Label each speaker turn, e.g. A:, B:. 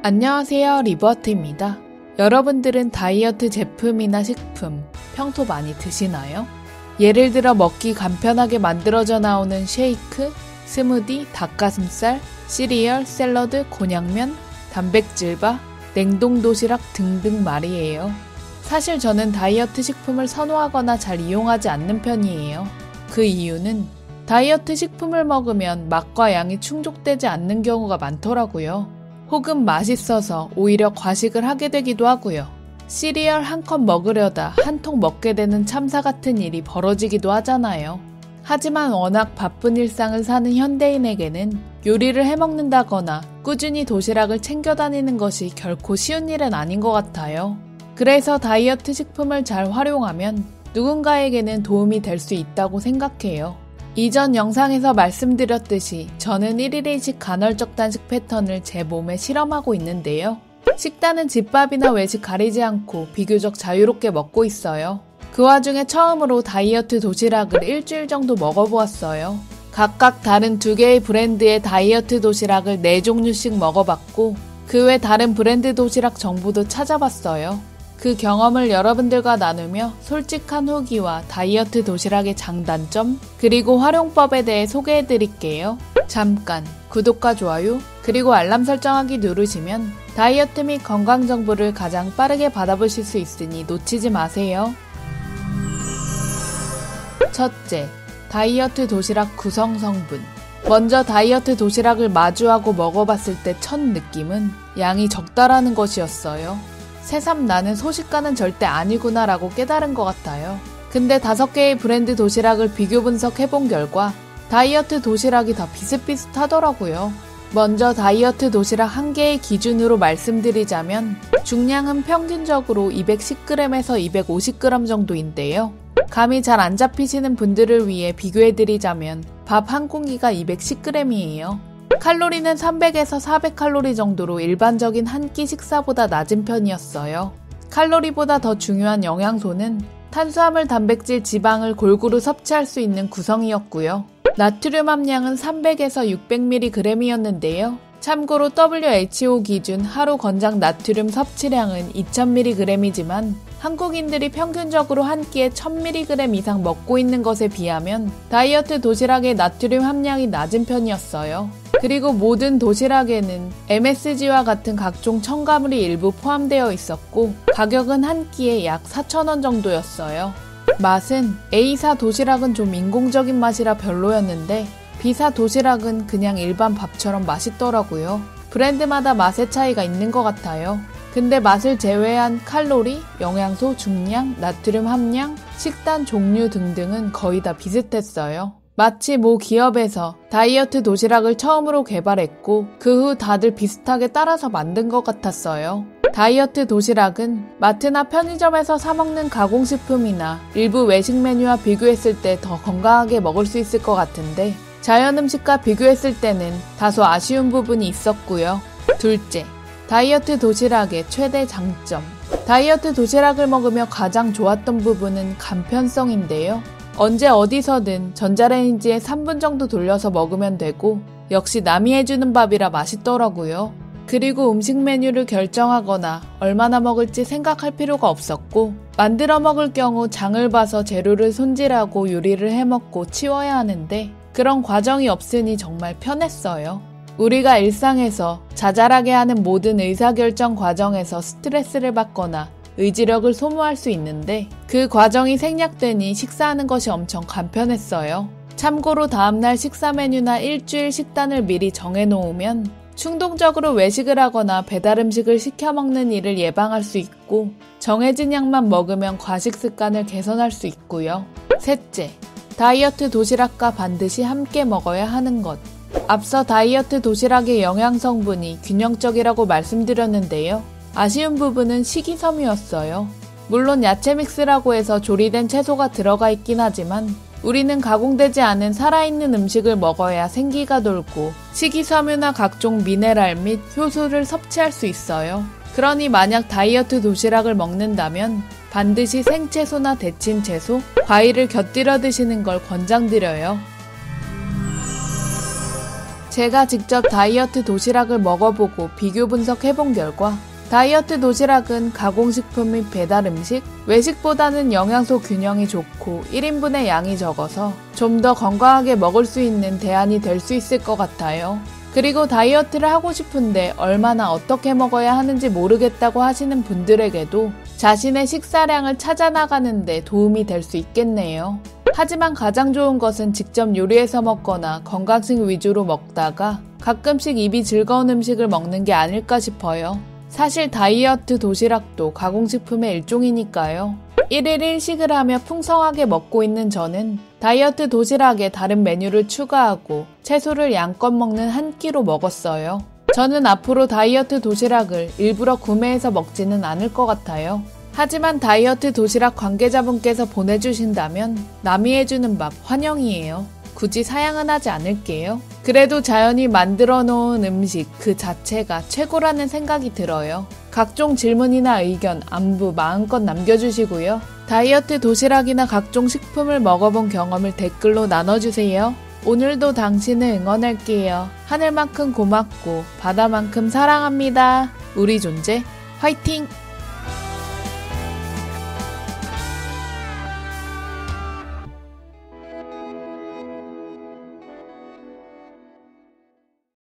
A: 안녕하세요, 리버트입니다. 여러분들은 다이어트 제품이나 식품 평소 많이 드시나요? 예를 들어 먹기 간편하게 만들어져 나오는 쉐이크, 스무디, 닭가슴살, 시리얼, 샐러드, 곤약면, 단백질바, 냉동 도시락 등등 말이에요. 사실 저는 다이어트 식품을 선호하거나 잘 이용하지 않는 편이에요. 그 이유는 다이어트 식품을 먹으면 맛과 양이 충족되지 않는 경우가 많더라고요. 혹은 맛있어서 오히려 과식을 하게 되기도 하고요. 시리얼 한 컵 먹으려다 한 통 먹게 되는 참사 같은 일이 벌어지기도 하잖아요. 하지만 워낙 바쁜 일상을 사는 현대인에게는 요리를 해먹는다거나 꾸준히 도시락을 챙겨 다니는 것이 결코 쉬운 일은 아닌 것 같아요. 그래서 다이어트 식품을 잘 활용하면 누군가에게는 도움이 될 수 있다고 생각해요. 이전 영상에서 말씀드렸듯이 저는 1일 1식 간헐적 단식 패턴을 제 몸에 실험하고 있는데요. 식단은 집밥이나 외식 가리지 않고 비교적 자유롭게 먹고 있어요. 그 와중에 처음으로 다이어트 도시락을 일주일 정도 먹어보았어요. 각각 다른 2개의 브랜드의 다이어트 도시락을 4종류씩 먹어봤고 그 외 다른 브랜드 도시락 정보도 찾아봤어요. 그 경험을 여러분들과 나누며 솔직한 후기와 다이어트 도시락의 장단점, 그리고 활용법에 대해 소개해드릴게요. 잠깐 구독과 좋아요, 그리고 알람 설정하기 누르시면 다이어트 및 건강 정보를 가장 빠르게 받아보실 수 있으니 놓치지 마세요. 첫째, 다이어트 도시락 구성 성분. 먼저 다이어트 도시락을 마주하고 먹어봤을 때 첫 느낌은 양이 적다라는 것이었어요. 새삼 나는 소식가는 절대 아니구나 라고 깨달은 것 같아요. 근데 5개의 브랜드 도시락을 비교 분석해본 결과 다이어트 도시락이 다 비슷비슷하더라고요. 먼저 다이어트 도시락 1개의 기준으로 말씀드리자면 중량은 평균적으로 210g에서 250g 정도인데요. 감이 잘 안 잡히시는 분들을 위해 비교해드리자면 밥 한 공기가 210g이에요. 칼로리는 300에서 400칼로리 정도로 일반적인 한 끼 식사보다 낮은 편이었어요. 칼로리보다 더 중요한 영양소는 탄수화물, 단백질, 지방을 골고루 섭취할 수 있는 구성이었고요. 나트륨 함량은 300에서 600mg이었는데요. 참고로 WHO 기준 하루 권장 나트륨 섭취량은 2000mg이지만 한국인들이 평균적으로 한 끼에 1000mg 이상 먹고 있는 것에 비하면 다이어트 도시락의 나트륨 함량이 낮은 편이었어요. 그리고 모든 도시락에는 MSG와 같은 각종 첨가물이 일부 포함되어 있었고 가격은 한 끼에 약 4,000원 정도였어요. 맛은 A사 도시락은 좀 인공적인 맛이라 별로였는데 B사 도시락은 그냥 일반 밥처럼 맛있더라고요. 브랜드마다 맛의 차이가 있는 것 같아요. 근데 맛을 제외한 칼로리, 영양소, 중량, 나트륨 함량, 식단 종류 등등은 거의 다 비슷했어요. 마치 모 기업에서 다이어트 도시락을 처음으로 개발했고 그 후 다들 비슷하게 따라서 만든 것 같았어요. 다이어트 도시락은 마트나 편의점에서 사 먹는 가공식품이나 일부 외식 메뉴와 비교했을 때 더 건강하게 먹을 수 있을 것 같은데 자연 음식과 비교했을 때는 다소 아쉬운 부분이 있었고요. 둘째, 다이어트 도시락의 최대 장점. 다이어트 도시락을 먹으며 가장 좋았던 부분은 간편성인데요. 언제 어디서든 전자레인지에 3분 정도 돌려서 먹으면 되고 역시 남이 해주는 밥이라 맛있더라고요. 그리고 음식 메뉴를 결정하거나 얼마나 먹을지 생각할 필요가 없었고 만들어 먹을 경우 장을 봐서 재료를 손질하고 요리를 해먹고 치워야 하는데 그런 과정이 없으니 정말 편했어요. 우리가 일상에서 자잘하게 하는 모든 의사결정 과정에서 스트레스를 받거나 의지력을 소모할 수 있는데 그 과정이 생략되니 식사하는 것이 엄청 간편했어요. 참고로 다음날 식사 메뉴나 일주일 식단을 미리 정해놓으면 충동적으로 외식을 하거나 배달 음식을 시켜 먹는 일을 예방할 수 있고 정해진 양만 먹으면 과식 습관을 개선할 수 있고요. 셋째, 다이어트 도시락과 반드시 함께 먹어야 하는 것. 앞서 다이어트 도시락의 영양 성분이 균형적이라고 말씀드렸는데요. 아쉬운 부분은 식이섬유였어요. 물론 야채 믹스라고 해서 조리된 채소가 들어가 있긴 하지만 우리는 가공되지 않은 살아있는 음식을 먹어야 생기가 돌고 식이섬유나 각종 미네랄 및 효소를 섭취할 수 있어요. 그러니 만약 다이어트 도시락을 먹는다면 반드시 생채소나 데친 채소, 과일을 곁들여 드시는 걸 권장드려요. 제가 직접 다이어트 도시락을 먹어보고 비교 분석해본 결과 다이어트 도시락은 가공식품 및 배달 음식, 외식보다는 영양소 균형이 좋고 1인분의 양이 적어서 좀 더 건강하게 먹을 수 있는 대안이 될 수 있을 것 같아요. 그리고 다이어트를 하고 싶은데 얼마나 어떻게 먹어야 하는지 모르겠다고 하시는 분들에게도 자신의 식사량을 찾아나가는 데 도움이 될 수 있겠네요. 하지만 가장 좋은 것은 직접 요리해서 먹거나 건강식 위주로 먹다가 가끔씩 입이 즐거운 음식을 먹는 게 아닐까 싶어요. 사실 다이어트 도시락도 가공식품의 일종이니까요. 1일 1식을 하며 풍성하게 먹고 있는 저는 다이어트 도시락에 다른 메뉴를 추가하고 채소를 양껏 먹는 한 끼로 먹었어요. 저는 앞으로 다이어트 도시락을 일부러 구매해서 먹지는 않을 것 같아요. 하지만 다이어트 도시락 관계자분께서 보내주신다면 남이 해주는 밥 환영이에요. 굳이 사양은 하지 않을게요. 그래도 자연이 만들어 놓은 음식 그 자체가 최고라는 생각이 들어요. 각종 질문이나 의견, 안부 마음껏 남겨주시고요. 다이어트 도시락이나 각종 식품을 먹어본 경험을 댓글로 나눠주세요. 오늘도 당신을 응원할게요. 하늘만큼 고맙고 바다만큼 사랑합니다. 우리 존재 화이팅!